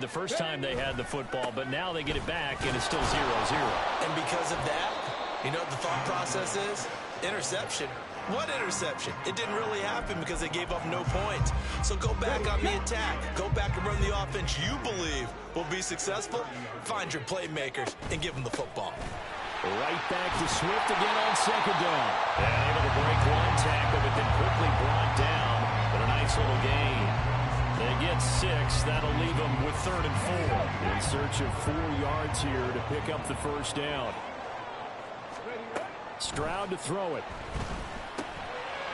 The first time they had the football, but now they get it back, and it's still 0-0. And because of that, you know what the thought process is? Interception. What interception? It didn't really happen because they gave up no points. So go back on the attack. Go back and run the offense you believe will be successful. Find your playmakers and give them the football. Right back to Swift again on second down. And able to break one tackle, but then quickly brought down. But a nice little gain. They get 6. That'll leave them with 3rd and 4. In search of 4 yards here to pick up the first down. Stroud to throw it.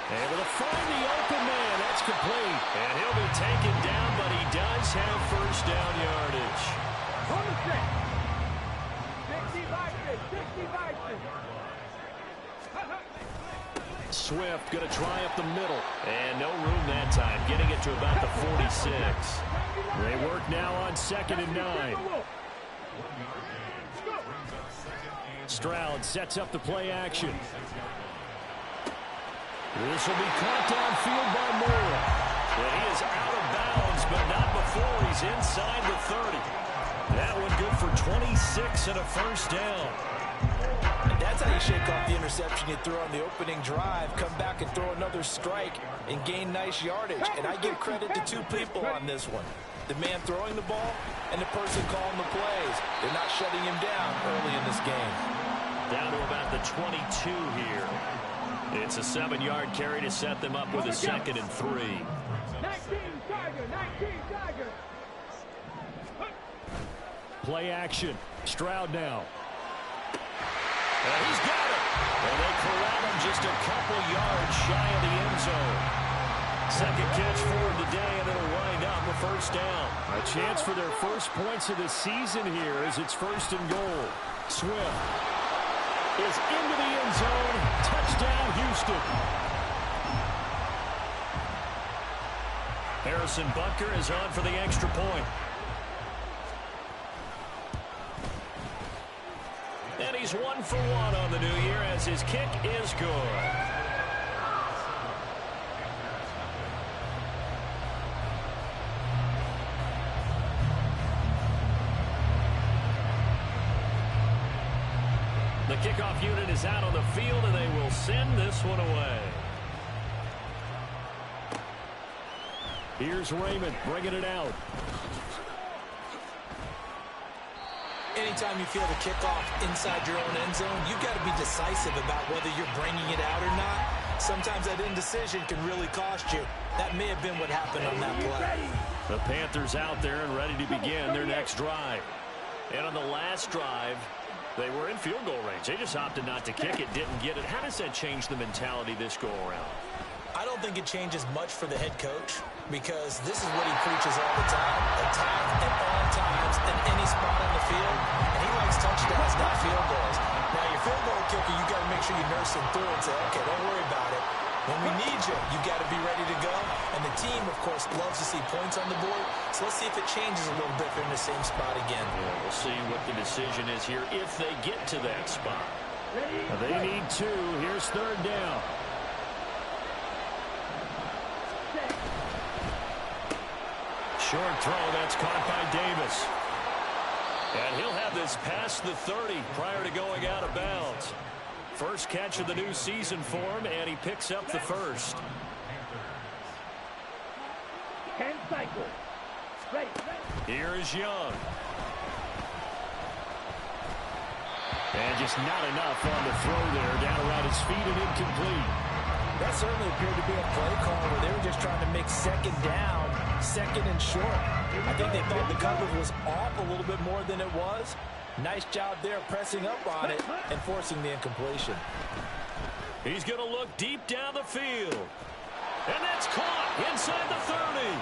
Able to find the open man. That's complete. And he'll be taken down, but he does have first down yardage. Swift going to try up the middle. And no room that time. Getting it to about the 46. They work now on 2nd and 9. Stroud sets up the play action. This will be caught downfield by Moore. And he is out of bounds, but not before he's inside the 30. That one good for 26 and a first down. And that's how you shake off the interception you threw on the opening drive. Come back and throw another strike and gain nice yardage. And I give credit to 2 people on this one. The man throwing the ball and the person calling the plays. They're not shutting him down early in this game. Down to about the 22 here. It's a 7-yard carry to set them up with a 2nd and 3. 19 Tiger. Play action. Stroud now. And he's got it. And they corral him just a couple yards shy of the end zone. Second catch for him today, and it'll wind up a first down. A chance for their first points of the season here as it's 1st and goal. Swift is into the end zone. Touchdown, Houston. Harrison Butker is on for the extra point. And he's 1 for 1 on the new year as his kick is good. The kickoff unit is out on the field, and they will send this one away. Here's Raymond bringing it out. Anytime you feel the kickoff inside your own end zone, you've got to be decisive about whether you're bringing it out or not. Sometimes that indecision can really cost you. That may have been what happened on that play. The Panthers out there and ready to begin their next drive. And on the last drive, they were in field goal range. They just opted not to kick it, didn't get it. How does that change the mentality this go-around? I don't think it changes much for the head coach because this is what he preaches all the time. Attack at all times in any spot on the field. And he likes touchdowns, not field goals. Now, your field goal kicker, you got to make sure you nurse him through and say, okay, don't worry about it. When we need you, you got to be ready to go. And the team, of course, loves to see points on the board. So let's see if it changes a little bit if they're in the same spot again. Yeah, we'll see what the decision is here if they get to that spot. They need 2. Here's 3rd down. Short throw, that's caught by Davis. And he'll have this past the 30 prior to going out of bounds. First catch of the new season for him, and he picks up the first. 10 cycles. Ready. Here is Young. And just not enough on the throw there. Down around his feet and incomplete. That certainly appeared to be a play call where they were just trying to make 2nd down, 2nd and short. I think they thought the coverage was off a little bit more than it was. Nice job there pressing up on it and forcing the incompletion. He's going to look deep down the field. And that's caught inside the 30.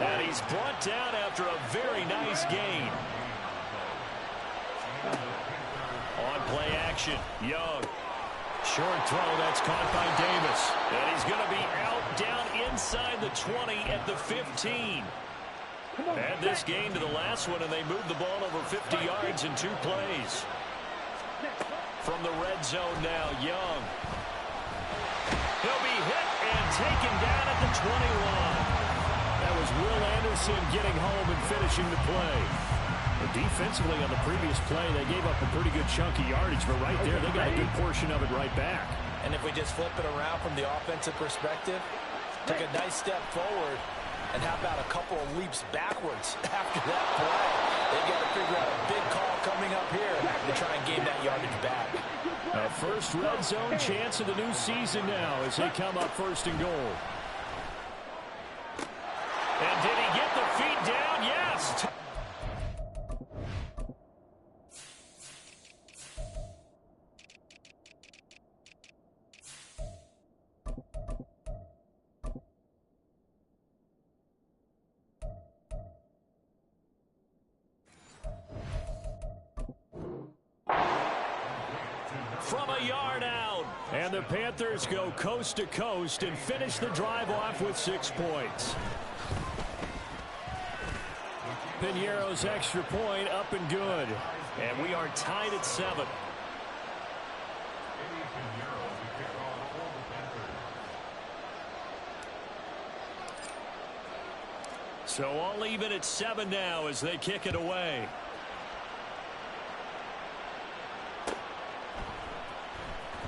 And he's brought down after a very nice gain. On play action, Young. Short throw, that's caught by Davis. And he's going to be out down inside the 20 at the 15. Add this game to the last one, and they moved the ball over 50 yards in 2 plays. From the red zone now, Young. He'll be hit and taken down at the 21. That was Will Anderson getting home and finishing the play. But defensively on the previous play, they gave up a pretty good chunk of yardage, but right there, they got a good portion of it right back. And if we just flip it around from the offensive perspective, took a nice step forward, and how about a couple of leaps backwards after that play? They've got to figure out a big call coming up here to try and gain that yardage back. A first red zone chance of the new season now as they come up first and goal. And did he get the feet down? Yes! From a yard out. And the Panthers go coast to coast and finish the drive off with 6 points. Piñeiro's extra point up and good. And we are tied at 7. So all even at 7 now as they kick it away.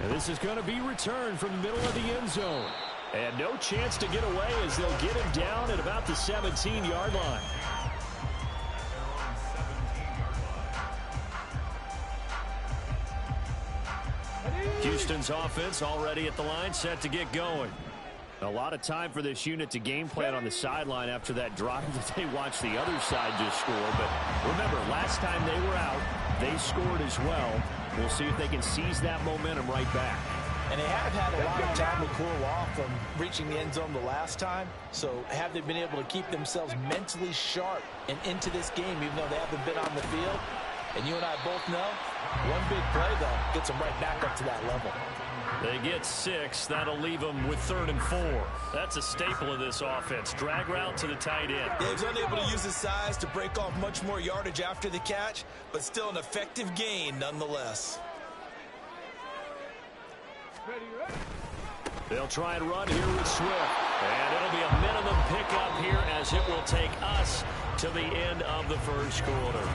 And this is going to be returned from the middle of the end zone. And no chance to get away as they'll get him down at about the 17-yard line. Houston's offense already at the line, set to get going. A lot of time for this unit to game plan on the sideline after that drive that they watched the other side just score. But remember, last time they were out, they scored as well. We'll see if they can seize that momentum right back. And they have had a lot of time to cool off from reaching the end zone the last time. So have they been able to keep themselves mentally sharp and into this game, even though they haven't been on the field? And you and I both know, one big play, though, gets them right back up to that level. They get 6. That'll leave them with 3rd and 4. That's a staple of this offense. Drag route to the tight end. Yeah, he's unable to use his size to break off much more yardage after the catch, but still an effective gain nonetheless. They'll try and run here with Swift. And it'll be a minimum pickup here as it will take us to the end of the first quarter.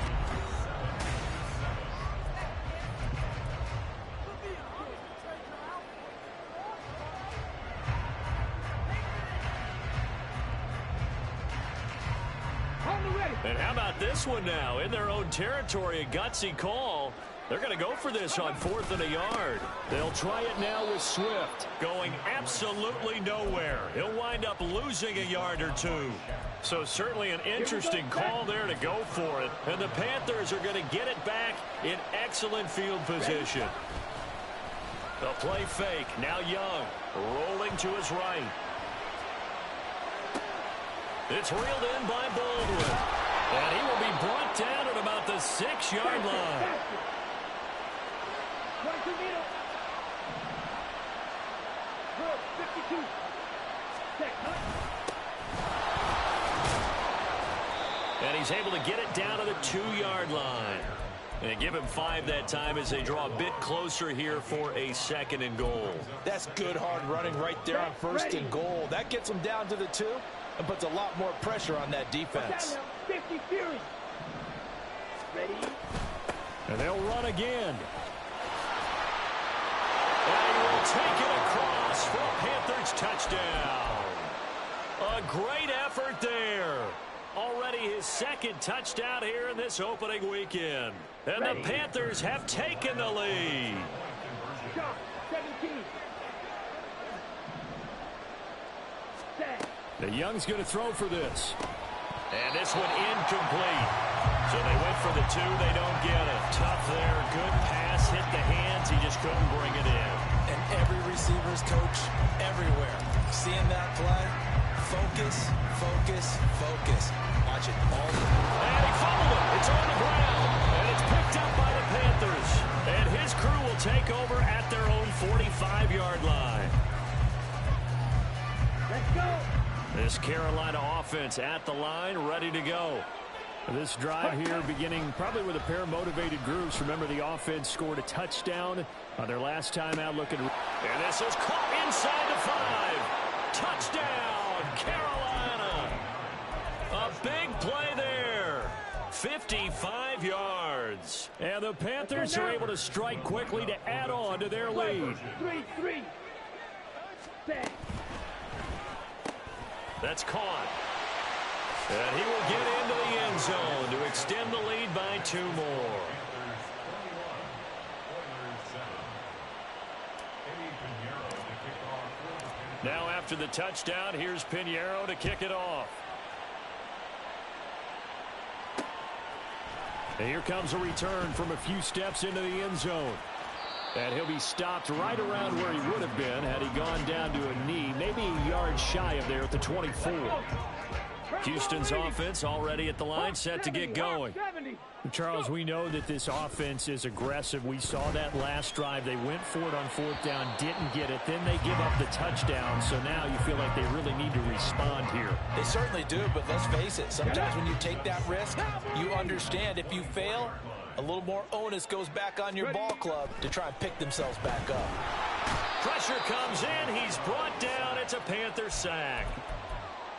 And how about this one now? In their own territory, a gutsy call. They're going to go for this on 4th and a yard. They'll try it now with Swift. Going absolutely nowhere. He'll wind up losing a yard or 2. So certainly an interesting call there to go for it. And the Panthers are going to get it back in excellent field position. The play fake. Now Young rolling to his right. It's reeled in by Baldwin. And he will be brought down at about the 6-yard line. And he's able to get it down to the 2-yard line. And give him 5 that time as they draw a bit closer here for a 2nd and goal. That's good hard running right there on 1st and goal. That gets them down to the 2 and puts a lot more pressure on that defense. 50 Fury. Ready? And they'll run again. And he will take it across for a Panthers touchdown. A great effort there. Already his 2nd touchdown here in this opening weekend. And the Panthers have taken the lead. Shot, 17. Set. The Young's going to throw for this. And this one incomplete. So they went for the 2. They don't get it. Tough there. Good pass. Hit the hands. He just couldn't bring it in. And every receiver's coach everywhere. Seeing that play, focus, focus, focus. Watch it all. And he fumbled it. It's on the ground. And it's picked up by the Panthers. And his crew will take over at their own 45-yard line. Let's go. This Carolina offense at the line, ready to go. This drive here beginning probably with a pair of motivated groups. Remember, the offense scored a touchdown on their last time out looking. And this is caught inside the 5. Touchdown, Carolina. 55 yards. And the Panthers are able to strike quickly to add on to their lead. 3-3. Set. That's caught. And he will get into the end zone to extend the lead by 2 more. Now after the touchdown, here's Pinheiro to kick it off. And here comes a return from a few steps into the end zone. And he'll be stopped right around where he would have been had he gone down to a knee, maybe a yard shy of there at the 24. Houston's offense already at the line, set to get going. Charles, we know that this offense is aggressive. We saw that last drive. They went for it on 4th down, didn't get it. Then they give up the touchdown. So now you feel like they really need to respond here. They certainly do, but let's face it. Sometimes when you take that risk, you understand if you fail, a little more onus goes back on your ball club to try and pick themselves back up. Pressure comes in. He's brought down. It's a Panther sack.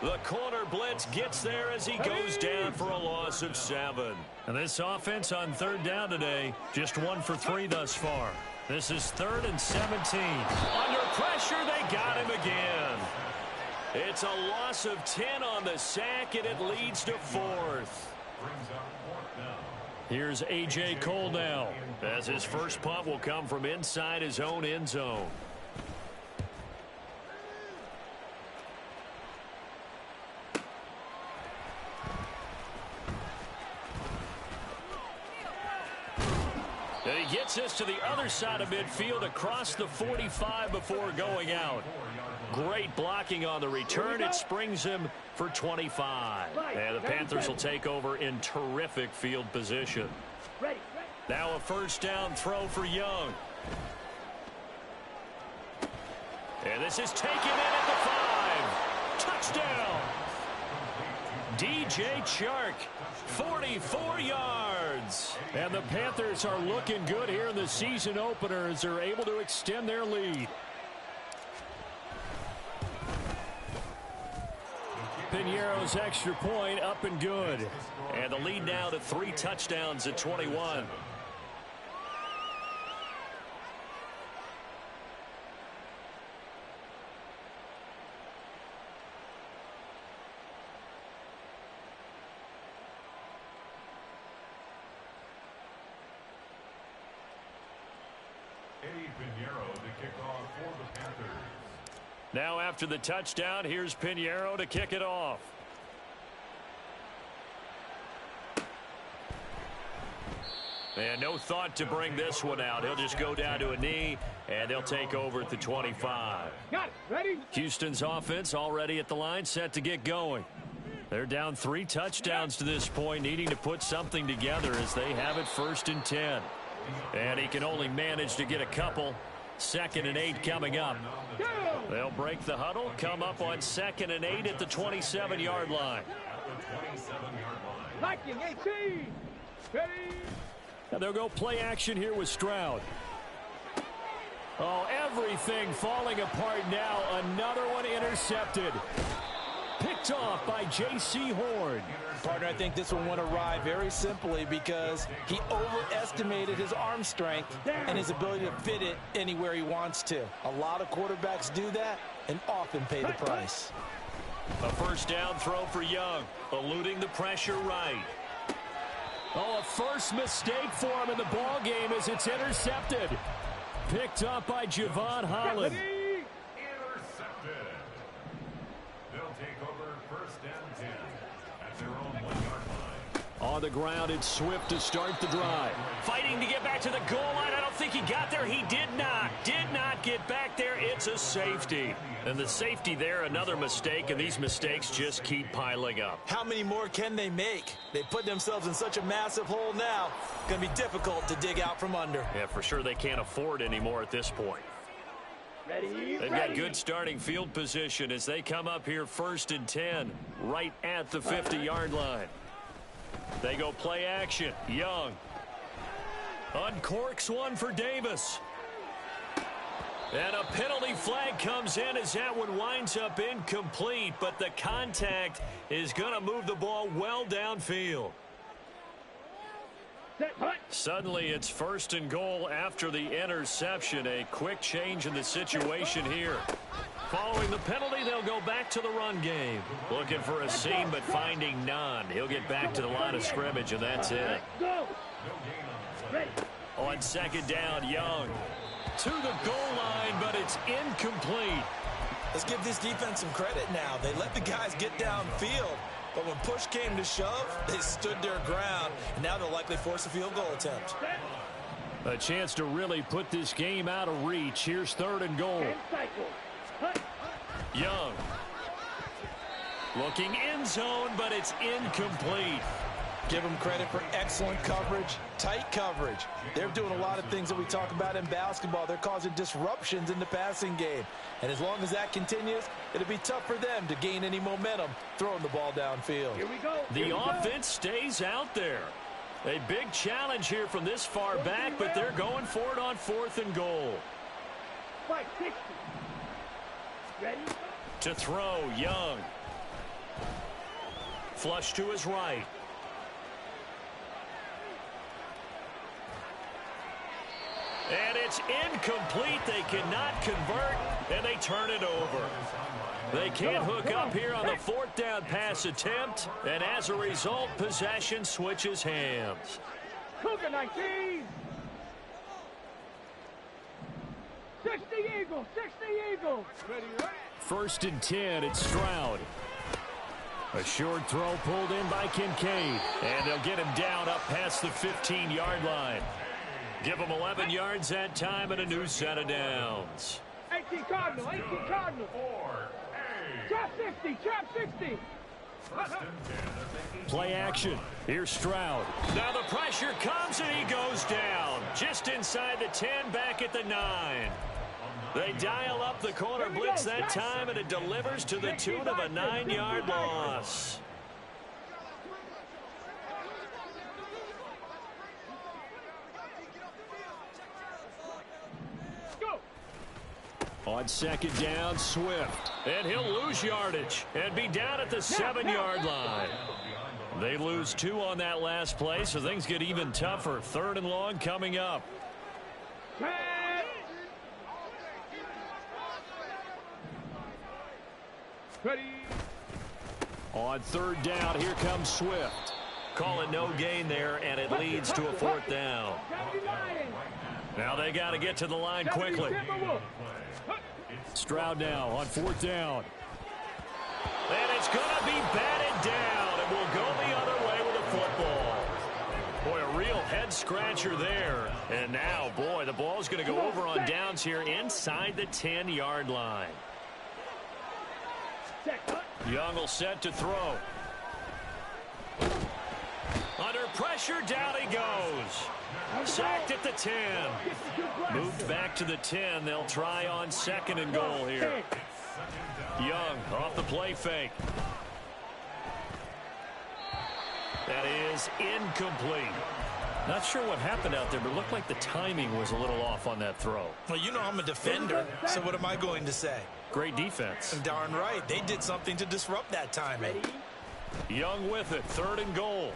The corner blitz gets there as he goes down for a loss of 7. And this offense on 3rd down today, just 1 for 3 thus far. This is 3rd and 17. Under pressure, they got him again. It's a loss of 10 on the sack, and it leads to 4th. Here's A.J. Cole now, as his first punt will come from inside his own end zone. And he gets this to the other side of midfield across the 45 before going out. Great blocking on the return. It springs him for 25. And the Panthers will take over in terrific field position. Now a first down throw for Young. And this is taken in at the 5. Touchdown. DJ Chark, 44 yards. And the Panthers are looking good here in the season opener as they're able to extend their lead. Pinheiro's extra point up and good. And the lead now to 3 touchdowns at 21. Pinheiro to kick off for the Panthers. Now after the touchdown, here's Pinheiro to kick it off. And no thought to bring this one out. He'll just go down to a knee, and they'll take over at the 25. Got it. Ready? Houston's offense already at the line, set to get going. They're down 3 touchdowns to this point, needing to put something together as they have it 1st and 10. And he can only manage to get a couple. 2nd and 8 coming up. They'll break the huddle, come up on 2nd and 8 at the 27-yard line. Liking 18. Ready? And they'll go play action here with Stroud. Oh, everything falling apart now. Another one intercepted. Picked off by J.C. Horn. Partner, I think this one went awry very simply because he overestimated his arm strength and his ability to fit it anywhere he wants to. A lot of quarterbacks do that and often pay the price. A first down throw for Young, eluding the pressure right. Oh, a first mistake for him in the ball game as it's intercepted. Picked up by Javon Holland. Intercepted. They'll take over 1st and 10 at their own 1-yard line. On the ground, it's Swift to start the drive. Fighting to get back to the goal line. I don't think he got there. He did not. Did not get back there. It's a safety. And the safety there, another mistake, and these mistakes just keep piling up. How many more can they make? They put themselves in such a massive hole now. It's going to be difficult to dig out from under. Yeah, for sure they can't afford anymore at this point. Ready? They've got good starting field position as they come up here 1st and 10, right at the 50-yard line. They go play action. Young uncorks one for Davis. And a penalty flag comes in as that one winds up incomplete, but the contact is going to move the ball well downfield. Set, hut. Suddenly it's 1st and goal after the interception. A quick change in the situation here. Following the penalty, they'll go back to the run game. Looking for a seam, but finding none. He'll get back to the line of scrimmage, and that's it. Go. Ready. On 2nd down, Young. To the goal line, but it's incomplete. Let's give this defense some credit now. They let the guys get downfield, but when push came to shove, they stood their ground, and now they'll likely force a field goal attempt. A chance to really put this game out of reach. Here's 3rd and goal. And cycle. Hut. Young. Looking end zone, but it's incomplete. Give them credit for excellent coverage, tight coverage. They're doing a lot of things that we talk about in basketball. They're causing disruptions in the passing game. And as long as that continues, it'll be tough for them to gain any momentum throwing the ball downfield. Here we go. The offense stays out there. A big challenge here from this far back, but they're going for it on 4th and goal. 560. Ready. To throw, Young. Flush to his right. And it's incomplete. They cannot convert, and they turn it over. They can't hook up here on the 4th down pass attempt, and as a result, possession switches hands. Cougar 19. 60 Eagles. 60 Eagles. Ready, right. 1st and 10, it's Stroud. A short throw pulled in by Kincaid, and they'll get him down up past the 15-yard line. Give him 11 yards that time and a new set of downs. 18 Cardinal. 18 Cardinal. Trap 60. Trap 60. Play action. Here's Stroud. Now the pressure comes and he goes down. Just inside the 10, back at the 9. They dial up the corner blitz that time, and it delivers to the tune of a 9-yard loss. On 2nd down, Swift. And he'll lose yardage and be down at the 7-yard line. They lose 2 on that last play, so things get even tougher. 3rd and long coming up. Ready. On 3rd down, here comes Swift. Call it no gain there, and it leads to a 4th down. Now they got to get to the line quickly. Stroud now on 4th down. And it's going to be batted down, and we'll go the other way with the football. Boy, a real head-scratcher there. And now, boy, the ball's going to go over on downs here inside the 10-yard line. Young will set to throw. Under pressure, down he goes. Sacked at the 10. Moved back to the 10. They'll try on 2nd and goal here. Young off the play fake. That is incomplete. Not sure what happened out there, but it looked like the timing was a little off on that throw. Well, you know I'm a defender, so what am I going to say? Great defense. Darn right. They did something to disrupt that timing. Young with it. 3rd and goal.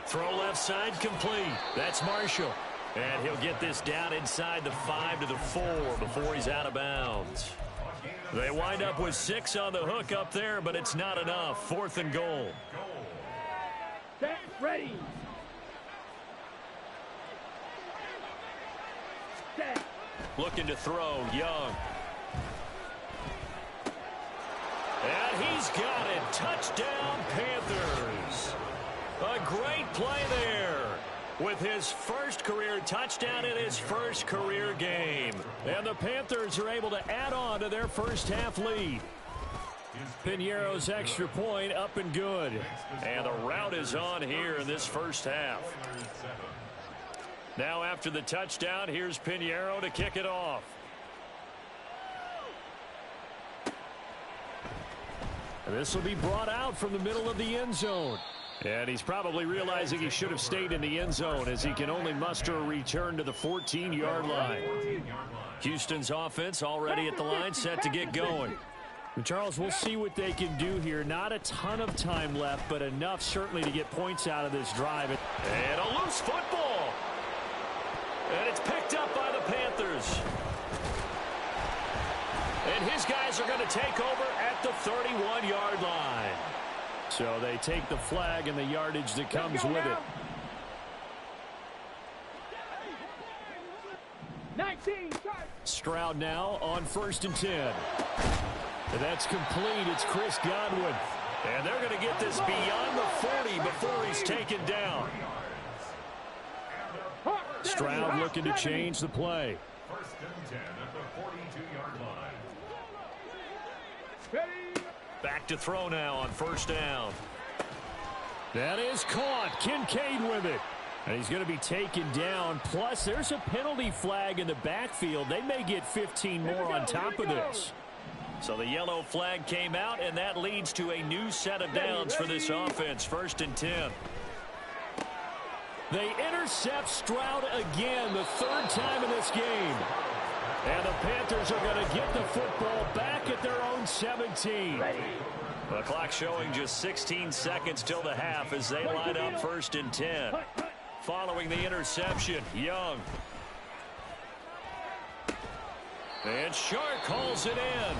Throw left side complete. That's Marshall. And he'll get this down inside the 5 to the 4 before he's out of bounds. They wind up with 6 on the hook up there, but it's not enough. 4th and goal. Set. Ready. Set. Looking to throw. Young. And he's got it. Touchdown, Panthers. A great play there with his first career touchdown in his first career game. And the Panthers are able to add on to their first half lead. Piñeiro's extra point up and good. And the route is on here in this first half. Now after the touchdown, here's Piñeiro to kick it off. This will be brought out from the middle of the end zone. And he's probably realizing he should have stayed in the end zone as he can only muster a return to the 14-yard line. Houston's offense already at the line, set to get going. Charles, we'll see what they can do here. Not a ton of time left, but enough certainly to get points out of this drive. And a loose football. And it's picked up by the Panthers. And his guys are going to take over at the 31-yard line. So they take the flag and the yardage that comes with it. 19. Stroud now on 1st and 10. And that's complete. It's Chris Godwin. And they're going to get this beyond the 40 before he's taken down. Stroud looking to change the play. 1st and 10 at the 42-yard line. Back to throw now on 1st down. That is caught. Kincaid with it. And he's going to be taken down. Plus, there's a penalty flag in the backfield. They may get 15 more on top of this. So the yellow flag came out, and that leads to a new set of downs for this offense. 1st and 10. They intercept Stroud again, the 3rd time in this game. And the Panthers are going to get the football back at their own 17. The clock showing just 16 seconds till the half as they line up 1st and 10. Following the interception, Young. And Shark calls it in.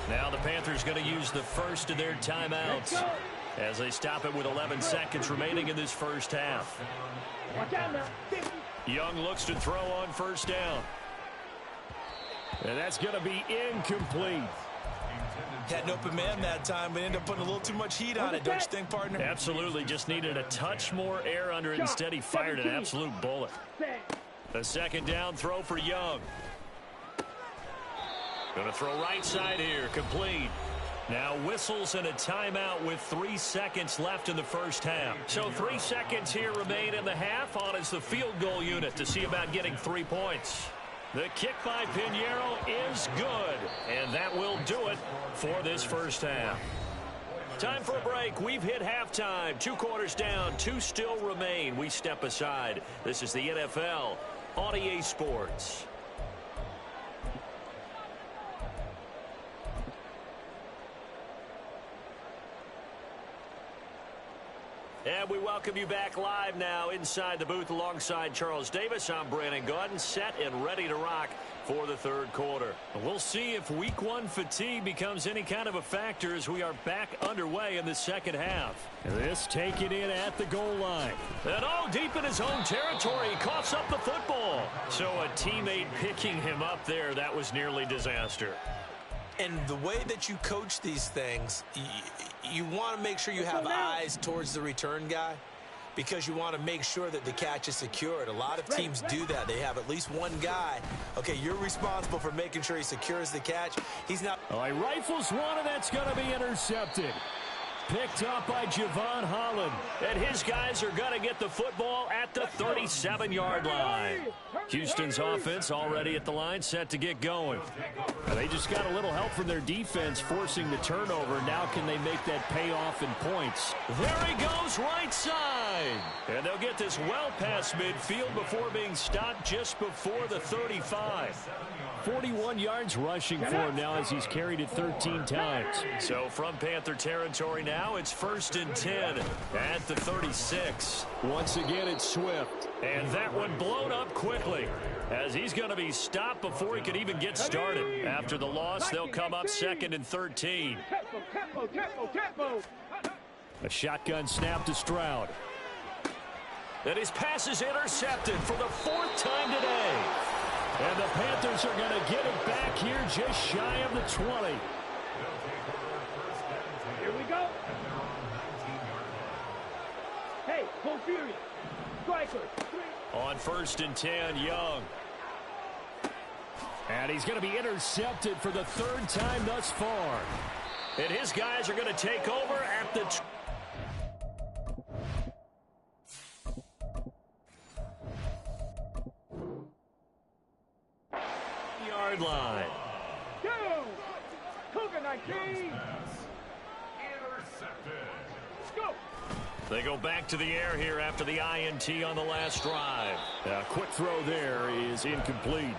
Now the Panthers going to use the first of their timeouts as they stop it with 11 seconds remaining in this first half. Young looks to throw on 1st down. And that's going to be incomplete. Had an open man that time, but ended up putting a little too much heat on it, don't you think, partner? Absolutely. Just needed a touch more air under it. Instead, he fired an absolute bullet. A 2nd down throw for Young. Going to throw right side here. Complete. Now whistles and a timeout with 3 seconds left in the first half. So 3 seconds here remain in the half. On is the field goal unit to see about getting 3 points. The kick by Pinheiro is good, and that will do it for this first half. Time for a break. We've hit halftime. 2 quarters down, 2 still remain. We step aside. This is the NFL on EA Sports. And we welcome you back live now inside the booth alongside Charles Davis. I'm Brandon Gaudin, set and ready to rock for the 3rd quarter. We'll see if week 1 fatigue becomes any kind of a factor as we are back underway in the second half. And this taken in at the goal line. And deep in his own territory, he coughs up the football. So a teammate picking him up there, that was nearly disaster. And the way that you coach these things, you want to make sure you have eyes towards the return guy because you want to make sure that the catch is secured. A lot of teams do that. They have at least one guy. Okay, you're responsible for making sure he secures the catch. He's not. All right, rifles one, and that's going to be intercepted. Picked up by Javon Holland. And his guys are going to get the football at the 37-yard line. Houston's offense already at the line, set to get going. And they just got a little help from their defense forcing the turnover. Now can they make that pay off in points? There he goes, right side. And they'll get this well past midfield before being stopped just before the 35. 41 yards rushing for him now as he's carried it 13 times. So from Panther territory now, it's 1st and 10 at the 36. Once again, it's Swift. And that one blown up quickly as he's going to be stopped before he could even get started. After the loss, they'll come up 2nd and 13. A shotgun snap to Stroud. And his pass is intercepted for the 4th time today. And the Panthers are going to get it back here just shy of the 20. Here we go. Hey, full fury. Striker. On 1st and 10, Young. And he's going to be intercepted for the 3rd time thus far. And his guys are going to take over at the yard line. Go! Cougar 19. Go! They go back to the air here after the INT on the last drive. A quick throw there is incomplete.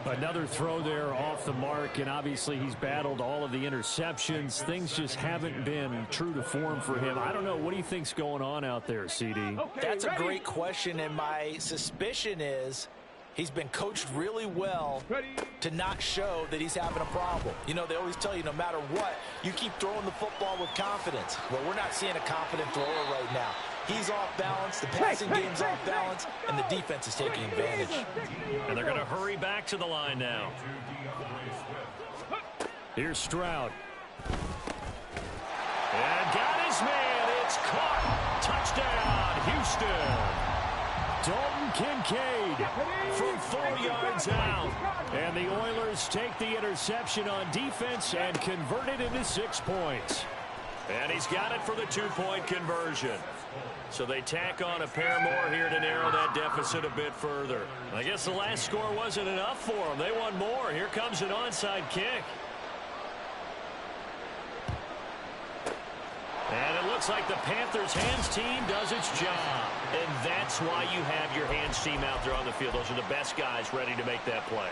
Another throw there off the mark, and obviously he's battled all of the interceptions. Things just haven't been true to form for him. I don't know. What do you think's going on out there, CD? Okay, that's a great question, and my suspicion is he's been coached really well to not show that he's having a problem. You know, they always tell you no matter what, you keep throwing the football with confidence. Well, we're not seeing a confident thrower right now. He's off balance, the passing game's off balance, and the defense is taking advantage. And they're going to hurry back to the line now. Here's Stroud. And got his man. It's caught. Touchdown, Houston. Dalton Kincaid from 4 yards out. And the Oilers take the interception on defense and convert it into 6 points. And he's got it for the 2-point conversion. So they tack on a pair more here to narrow that deficit a bit further. I guess the last score wasn't enough for them. They want more. Here comes an onside kick. And it looks like the Panthers' hands team does its job. And that's why you have your hands team out there on the field. Those are the best guys ready to make that play.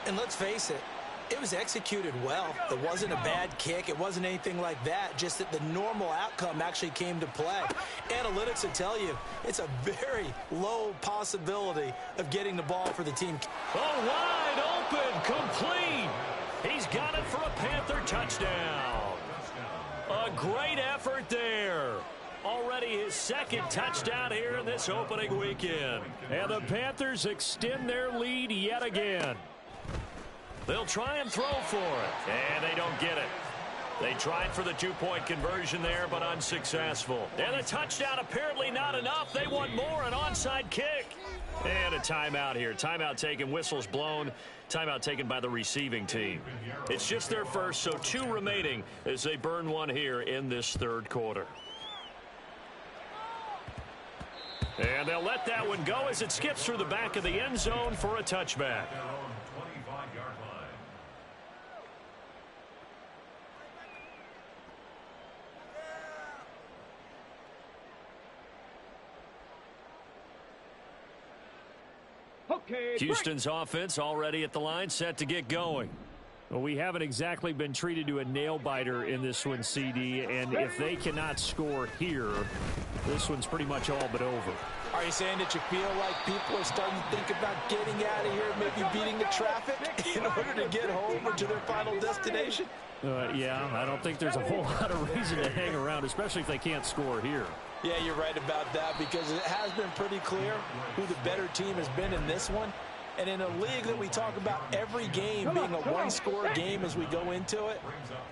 And let's face it, it was executed well. It wasn't a bad kick. It wasn't anything like that. Just that the normal outcome actually came to play. Analytics will tell you it's a very low possibility of getting the ball for the team. Oh, wide open, complete. He's got it for a Panther touchdown. A great effort there. Already his second touchdown here in this opening weekend. And the Panthers extend their lead yet again. They'll try and throw for it, and they don't get it. They tried for the 2-point conversion there, but unsuccessful. And the touchdown apparently not enough. They want more, an onside kick. And a timeout here. Timeout taken, whistles blown. Timeout taken by the receiving team. It's just their first, so 2 remaining as they burn one here in this third quarter. And they'll let that one go as it skips through the back of the end zone for a touchback. Houston's offense already at the line, set to get going. Well, we haven't exactly been treated to a nail-biter in this one, CD, and if they cannot score here, this one's pretty much all but over. Are you saying that you feel like people are starting to think about getting out of here, maybe beating the traffic in order to get home or to their final destination? Yeah, I don't think there's a whole lot of reason to hang around, especially if they can't score here. Yeah, you're right about that because it has been pretty clear who the better team has been in this one. And in a league that we talk about every game being a one-score game as we go into it,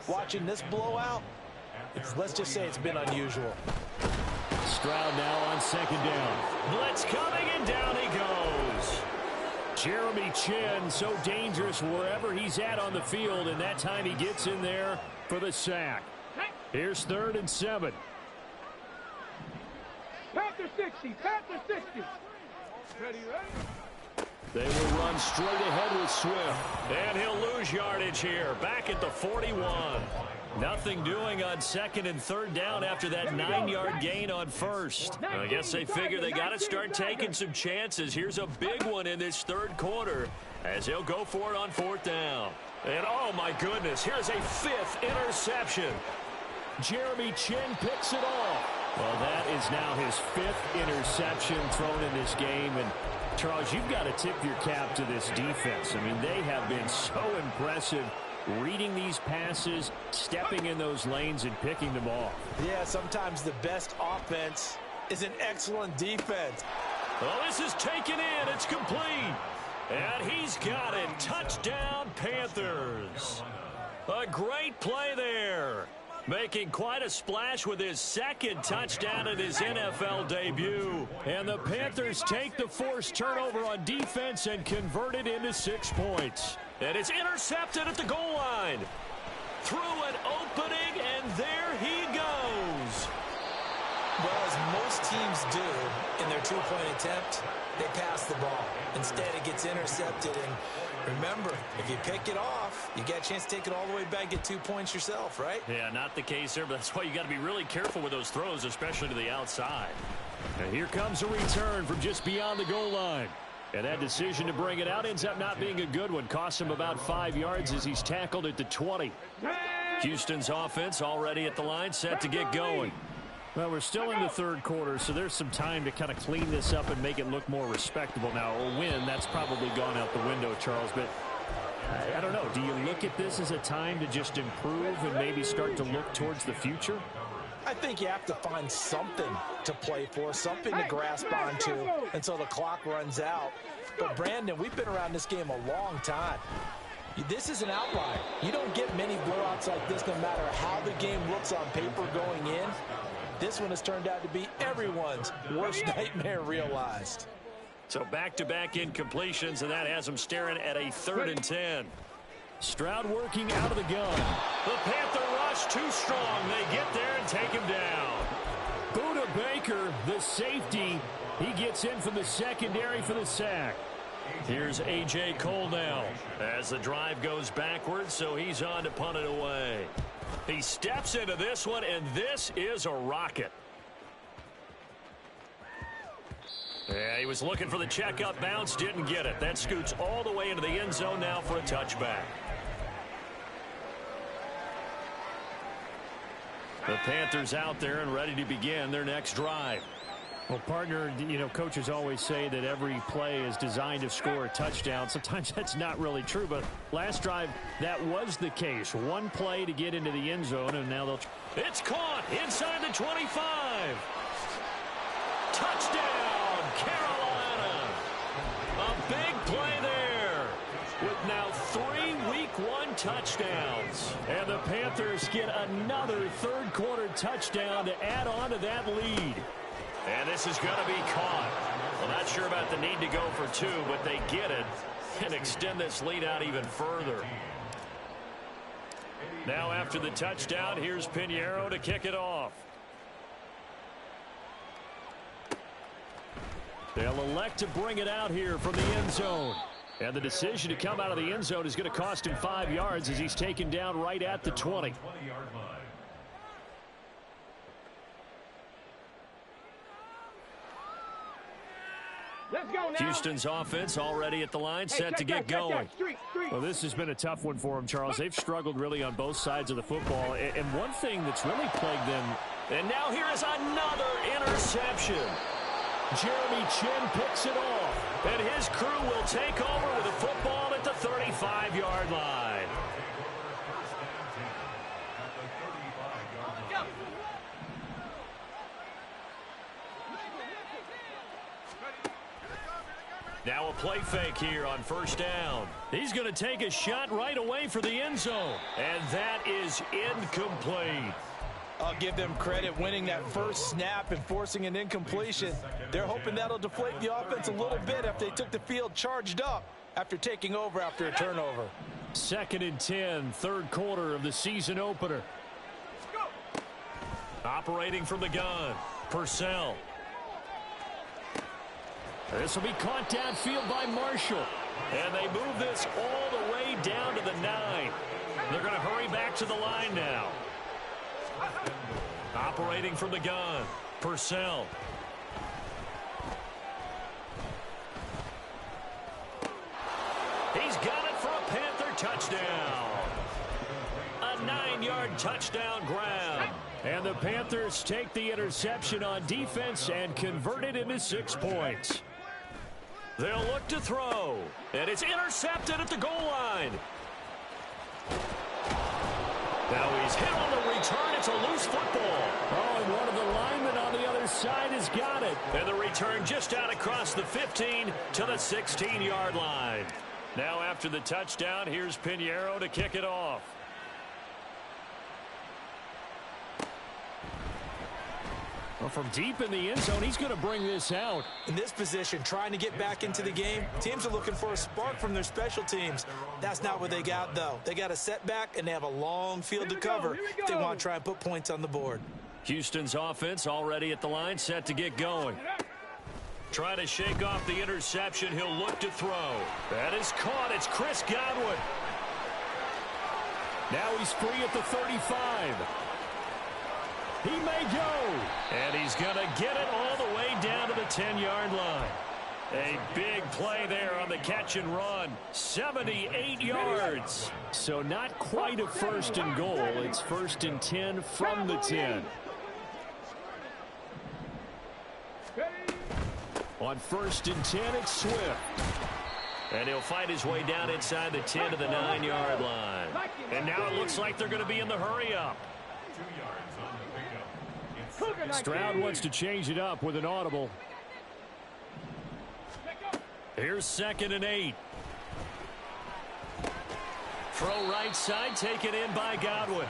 watching this blowout, let's just say it's been unusual. Stroud now on second down. Blitz coming, and down he goes. Jeremy Chin, so dangerous wherever he's at on the field, and that time he gets in there for the sack. Here's 3rd and 7. Panther 60, Panther 60. Ready, ready? They will run straight ahead with Swift. And he'll lose yardage here, back at the 41. Nothing doing on 2nd and 3rd down after that 9-yard gain on 1st. I guess they figure they got to start taking some chances. Here's a big one in this third quarter as he'll go for it on 4th down. And oh my goodness, here's a 5th interception. Jeremy Chin picks it off. Well, that is now his 5th interception thrown in this game. And Charles, you've got to tip your cap to this defense. I mean, they have been so impressive reading these passes, stepping in those lanes, and picking them off. Yeah, sometimes the best offense is an excellent defense. Well, this is taken in. It's complete. And he's got it. Touchdown, Panthers. A great play there. Making quite a splash with his 2nd touchdown in his NFL debut. And the Panthers take the forced turnover on defense and convert it into 6 points. And it's intercepted at the goal line. Through an opening, and there he goes. Well, as most teams do in their 2-point attempt, they pass the ball. Instead, it gets intercepted. And remember, if you pick it off, you get a chance to take it all the way back, get 2 points yourself, right? Yeah, not the case there, but that's why you got to be really careful with those throws, especially to the outside. And here comes a return from just beyond the goal line. And that decision to bring it out ends up not being a good one. Costs him about 5 yards as he's tackled at the 20. Houston's offense already at the line, set to get going. Well, we're still in the third quarter, so there's some time to kind of clean this up and make it look more respectable. Now, a win, that's probably gone out the window, Charles, but I don't know. Do you look at this as a time to just improve and maybe start to look towards the future? I think you have to find something to play for, something to grasp onto until the clock runs out. But, Brandon, we've been around this game a long time. This is an outlier. You don't get many blowouts like this no matter how the game looks on paper going in. This one has turned out to be everyone's worst nightmare realized. So back-to-back incompletions, and that has them staring at a 3rd and 10. Stroud working out of the gun. The Panther rush too strong. They get there and take him down. Buda Baker, the safety, he gets in from the secondary for the sack. Here's A.J. Cole now as the drive goes backwards, so he's on to punt it away. He steps into this one, and this is a rocket. Yeah, he was looking for the checkup bounce, didn't get it. That scoots all the way into the end zone now for a touchback. The Panthers out there and ready to begin their next drive. Well, partner, you know, coaches always say that every play is designed to score a touchdown. Sometimes that's not really true, but last drive, that was the case. One play to get into the end zone, and now they'll... It's caught inside the 25. Touchdown, Carolina. A big play there with now 3 Week 1 touchdowns. And the Panthers get another third-quarter touchdown to add on to that lead. And this is going to be caught. Well, not sure about the need to go for 2, but they get it and extend this lead out even further. Now after the touchdown, here's Pinheiro to kick it off. They'll elect to bring it out here from the end zone. And the decision to come out of the end zone is going to cost him 5 yards as he's taken down right at the 20. Let's go now. Houston's offense already at the line, set to get going. Well, this has been a tough one for them, Charles. They've struggled really on both sides of the football. And one thing that's really plagued them... And now here is another interception. Jeremy Chin picks it off. And his crew will take over with the football at the 35-yard line. Now a play fake here on first down. He's going to take a shot right away for the end zone. And that is incomplete. I'll give them credit winning that first snap and forcing an incompletion. They're hoping that'll deflate the offense a little bit after they took the field charged up after taking over after a turnover. 2nd and 10, third quarter of the season opener. Operating from the gun, Purcell. This will be caught downfield by Marshall. And they move this all the way down to the 9. They're going to hurry back to the line now. Operating from the gun, Purcell. He's got it for a Panther touchdown. A 9-yard touchdown grab. And the Panthers take the interception on defense and convert it into 6 points. They'll look to throw. And it's intercepted at the goal line. Now he's hit on the return. It's a loose football. Oh, and one of the linemen on the other side has got it. And the return just out across the 15 to the 16-yard line. Now after the touchdown, here's Pinheiro to kick it off. Well, from deep in the end zone, he's going to bring this out. In this position, trying to get back into the game, teams are looking for a spark from their special teams. That's not what they got, though. They got a setback, and they have a long field to cover if they want to try and put points on the board. Houston's offense already at the line, set to get going. Trying to shake off the interception. He'll look to throw. That is caught. It's Chris Godwin. Now he's free at the 35. He may go. And he's going to get it all the way down to the 10-yard line. A big play there on the catch and run. 78 yards. So not quite a first and goal. It's 1st and 10 from the 10. On 1st and 10, it's Swift. And he'll fight his way down inside the 10 to the 9-yard line. And now it looks like they're going to be in the hurry-up. 2 yards on the pickup. Stroud wants to change it up with an audible. Here's 2nd and 8. Throw right side, taken in by Godwin.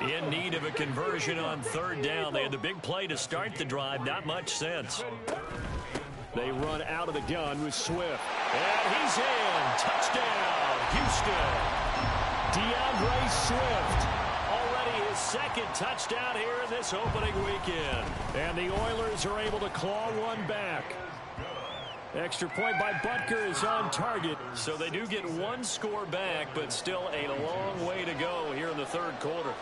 In need of a conversion on 3rd down. They had the big play to start the drive. Not much sense. They run out of the gun with Swift. And he's in. Touchdown, Houston. DeAndre Swift. Already his 2nd touchdown here in this opening weekend. And the Oilers are able to claw one back. Extra point by Butker is on target. So they do get one score back, but still a long way to go here in the 3rd quarter.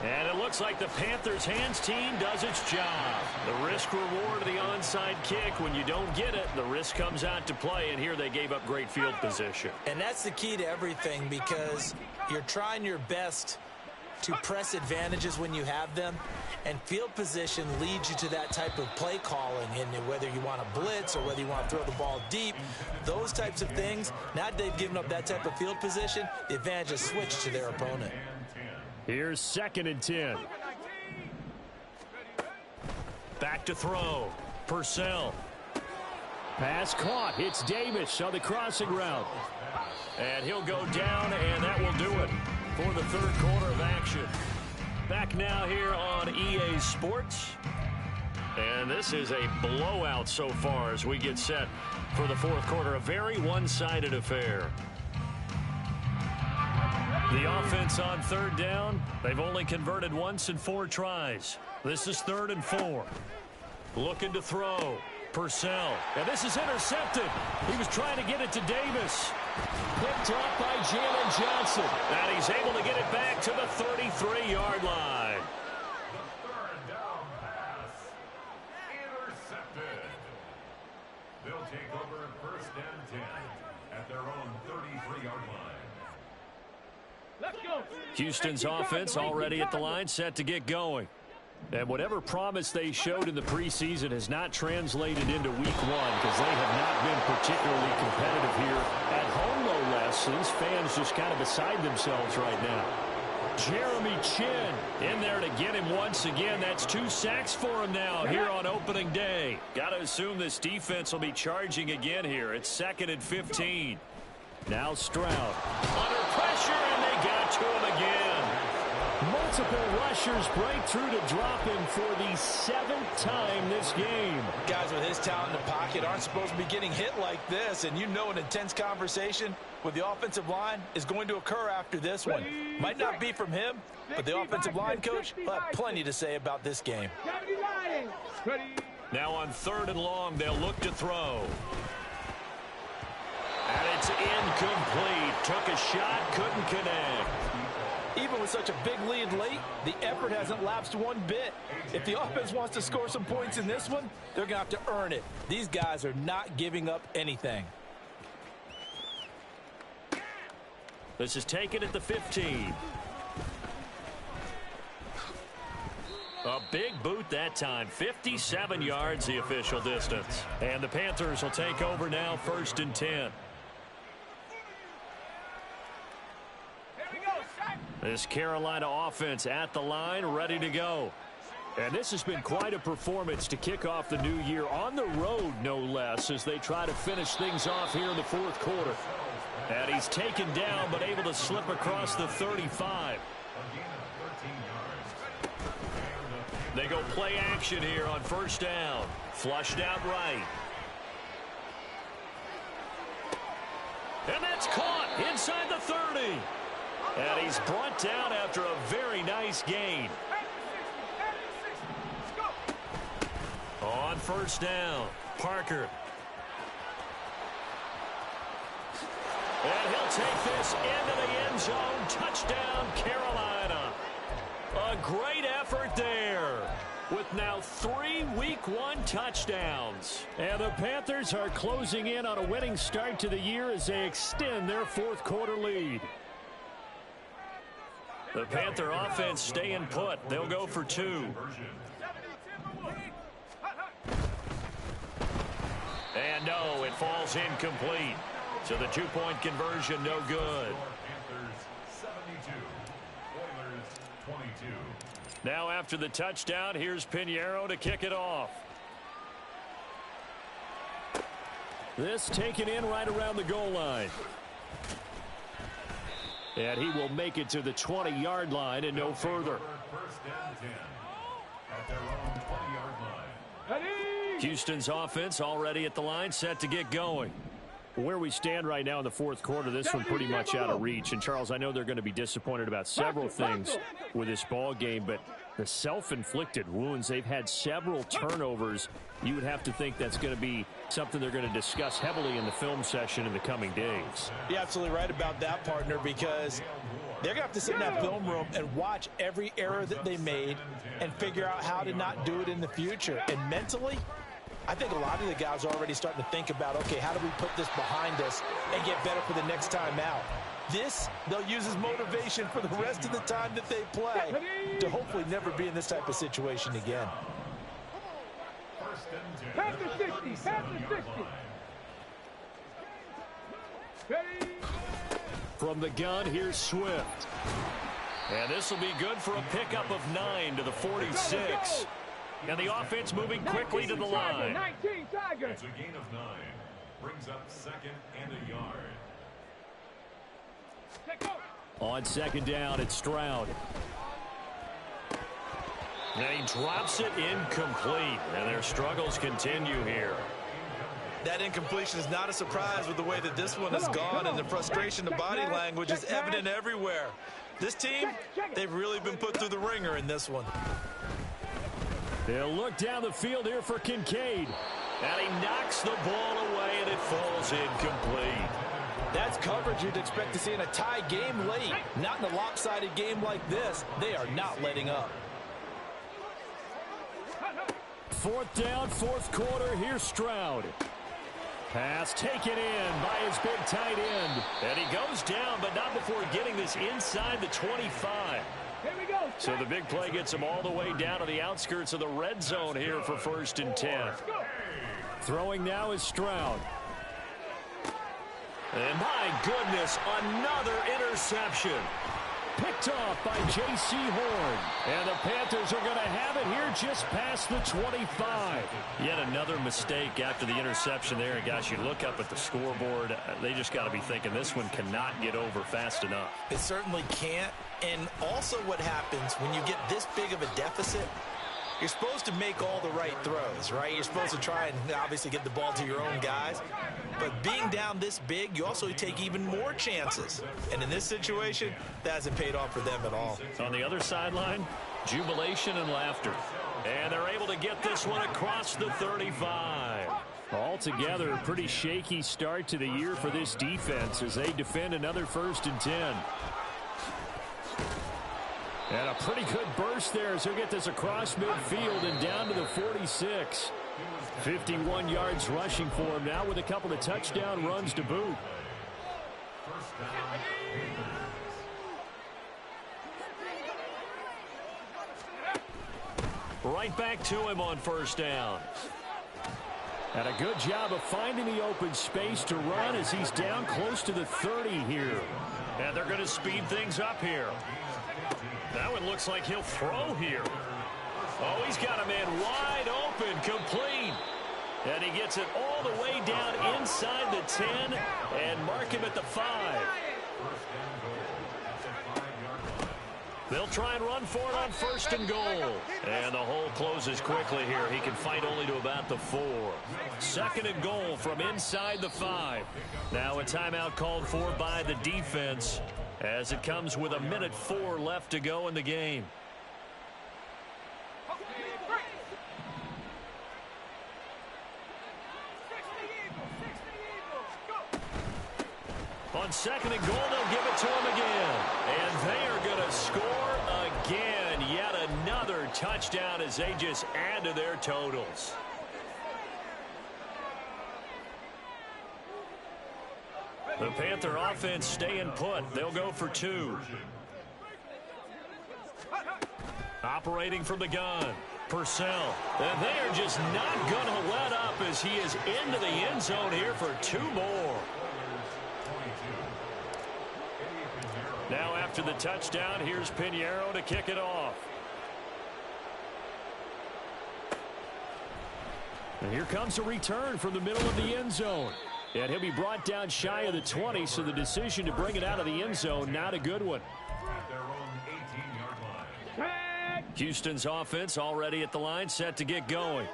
And it looks like the Panthers' hands team does its job. The risk-reward of the onside kick. When you don't get it, the risk comes out to play, and here they gave up great field position. And that's the key to everything, because you're trying your best to press advantages when you have them, and field position leads you to that type of play calling, and whether you want to blitz or whether you want to throw the ball deep, those types of things. Now that they've given up that type of field position, the advantage is switched to their opponent. Here's 2nd and 10. Back to throw. Purcell. Pass caught. Hits Davis on the crossing route. And he'll go down, and that will do it for the 3rd quarter of action. Back now here on EA Sports. And this is a blowout so far as we get set for the 4th quarter. A very one-sided affair. The offense on 3rd down. They've only converted once in 4 tries. This is 3rd and 4. Looking to throw. Purcell. And this is intercepted. He was trying to get it to Davis. Picked up by Jalen Johnson. And he's able to get it back to the 33-yard line. The 3rd down pass. Intercepted. They'll take over 1st and 10 at their own 33-yard line. Let's go. Houston's offense already at the line, set to get going. And whatever promise they showed in the preseason has not translated into week 1, because they have not been particularly competitive here at home, no less. These fans just kind of beside themselves right now. Jeremy Chin in there to get him once again. That's 2 sacks for him now here on opening day. Got to assume this defense will be charging again here. It's 2nd and 15. Now Stroud under pressure, and they got to him again. Multiple rushers break through to drop him for the 7th time this game. Guys with his talent in the pocket aren't supposed to be getting hit like this, and you know an intense conversation with the offensive line is going to occur after this one. Might not be from him, but the offensive line coach will have plenty to say about this game. Now on 3rd and long, they'll look to throw. And it's incomplete. Took a shot, couldn't connect. Even with such a big lead late, the effort hasn't lapsed one bit. If the offense wants to score some points in this one, they're going to have to earn it. These guys are not giving up anything. This is taken at the 15. A big boot that time. 57 yards the official distance. And the Panthers will take over now, 1st and 10. This Carolina offense at the line, ready to go. And this has been quite a performance to kick off the new year on the road, no less, as they try to finish things off here in the 4th quarter. And he's taken down, but able to slip across the 35. They go play action here on 1st down. Flushed out right. And that's caught inside the 30. And he's brought down after a very nice gain. On 1st down, Parker. And he'll take this into the end zone. Touchdown, Carolina. A great effort there, with now 3 Week 1 touchdowns. And the Panthers are closing in on a winning start to the year as they extend their fourth quarter lead. The Panther offense staying put. They'll go for 2. And no, it falls incomplete. So the 2-point conversion no good. Panthers 72, Oilers 22. Now after the touchdown, here's Pinheiro to kick it off. This taken in right around the goal line. And he will make it to the 20-yard line and no further. First and 10 at their own 20-yard line. Houston's offense already at the line, set to get going. Where we stand right now in the fourth quarter, this one pretty much out of reach. And, Charles, I know they're going to be disappointed about several things with this ball game, but the self-inflicted wounds, they've had several turnovers. You would have to think that's going to be something they're going to discuss heavily in the film session in the coming days. You're absolutely right about that, partner, because they're going to have to sit in that film room and watch every error that they made and figure out how to not do it in the future. And mentally, I think a lot of the guys are already starting to think about, okay, how do we put this behind us and get better for the next time out? This, they'll use as motivation for the rest of the time that they play to hopefully never be in this type of situation again. First and 10. Panther 60, Panther 60. From the gun, here's Swift. And this will be good for a pickup of 9 to the 46. And the offense moving quickly to the line. 19 Tiger. It's a gain of 9. Brings up second and a yard. On second down, it's Stroud. And he drops it incomplete. And their struggles continue here. That incompletion is not a surprise with the way that this one has gone, and the frustration, the body language is evident everywhere. This team, they've really been put through the ringer in this one. They'll look down the field here for Kincaid. And he knocks the ball away, and it falls incomplete. That's coverage you'd expect to see in a tie game late. Not in a lopsided game like this. They are not letting up. Fourth down, fourth quarter. Here's Stroud. Pass taken in by his big tight end. And he goes down, but not before getting this inside the 25. Here we go. So the big play gets him all the way down to the outskirts of the red zone here for first and 10. Throwing now is Stroud. And my goodness, another interception. Picked off by J.C. Horn. And the Panthers are going to have it here just past the 25. Yet another mistake after the interception there. And guys, you look up at the scoreboard, they just got to be thinking this one cannot get over fast enough. It certainly can't. And also what happens when you get this big of a deficit, you're supposed to make all the right throws, right? You're supposed to try and obviously get the ball to your own guys. But being down this big, you also take even more chances. And in this situation, that hasn't paid off for them at all. On the other sideline, jubilation and laughter. And they're able to get this one across the 35. Altogether, a pretty shaky start to the year for this defense as they defend another first and 10. And a pretty good burst there as he'll get this across midfield and down to the 46. 51 yards rushing for him now with a couple of touchdown runs to boot. Right back to him on first down. And a good job of finding the open space to run as he's down close to the 30 here. And they're going to speed things up here. That one looks like he'll throw here. Oh, he's got a man wide open, complete. And he gets it all the way down inside the 10 and mark him at the 5. They'll try and run for it on first and goal. And the hole closes quickly here. He can fight only to about the 4. Second and goal from inside the 5. Now a timeout called for by the defense as it comes with 1:04 left to go in the game. On second and goal, they'll give it to him again. And they are going to score again. Yet touchdown as they just add to their totals. The Panther offense staying put. They'll go for 2. Operating from the gun, Purcell. And they are just not going to let up as he is into the end zone here for 2 more. Now after the touchdown, here's Pinheiro to kick it off. And here comes a return from the middle of the end zone. And he'll be brought down shy of the 20, so the decision to bring it out of the end zone, not a good one. Houston's offense already at the line, set to get going.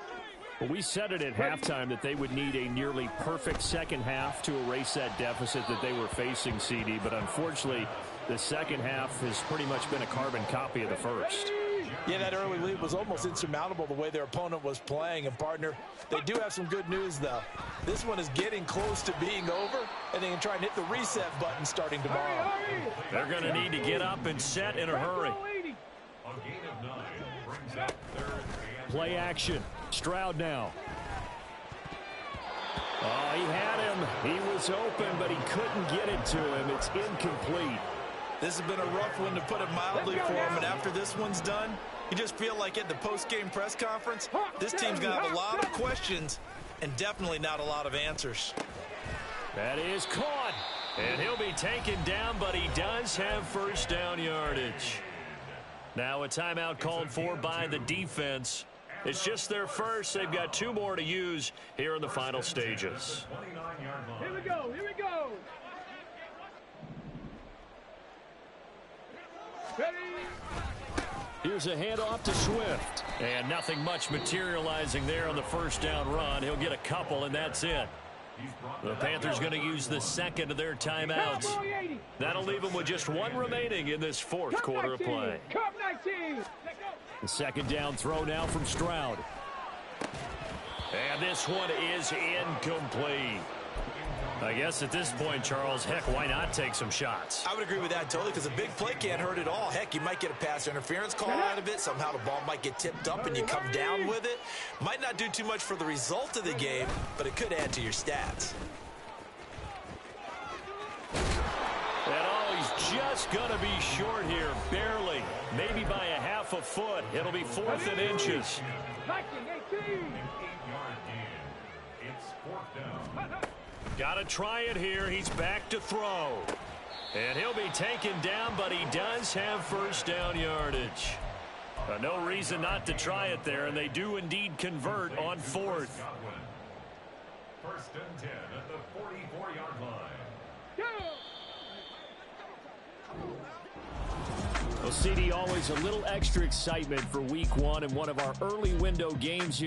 Well, we said it at halftime that they would need a nearly perfect second half to erase that deficit that they were facing, CD. But unfortunately, the second half has pretty much been a carbon copy of the first. Yeah, that early lead was almost insurmountable the way their opponent was playing. And, partner, they do have some good news, though. This one is getting close to being over, and they can try and hit the reset button starting tomorrow. They're going to need to get up and set in a hurry. Play action. Stroud now. Oh, he had him. He was open, but he couldn't get it to him. It's incomplete. This has been a rough one, to put it mildly, for him. And after this one's done, you just feel like at the post-game press conference, this team's going to have a lot of questions and definitely not a lot of answers. That is caught. And he'll be taken down, but he does have first down yardage. Now a timeout called for by the defense. It's just their first. They've got 2 more to use here in the final stages. Here we go. Here we go. Ready. Here's a handoff to Swift. And nothing much materializing there on the first down run. He'll get a couple, and that's it. The Panthers going to use the second of their timeouts. That'll leave them with just 1 remaining in this fourth quarter of play. The second down throw now from Stroud. And this one is incomplete. I guess at this point, Charles, heck, why not take some shots? I would agree with that totally, because a big play can't hurt at all. Heck, you might get a pass interference call out of it. Somehow the ball might get tipped up and you come down with it. Might not do too much for the result of the game, but it could add to your stats. And oh, he's just going to be short here, barely. Maybe by a half a foot. It'll be 4th and inches. Got to try it here. He's back to throw. And he'll be taken down, but he does have first down yardage. No reason not to try it there, and they do indeed convert on 4th. 1st and 10 at the 44-yard line. Well, CD, always a little extra excitement for week 1 and one of our early window games here.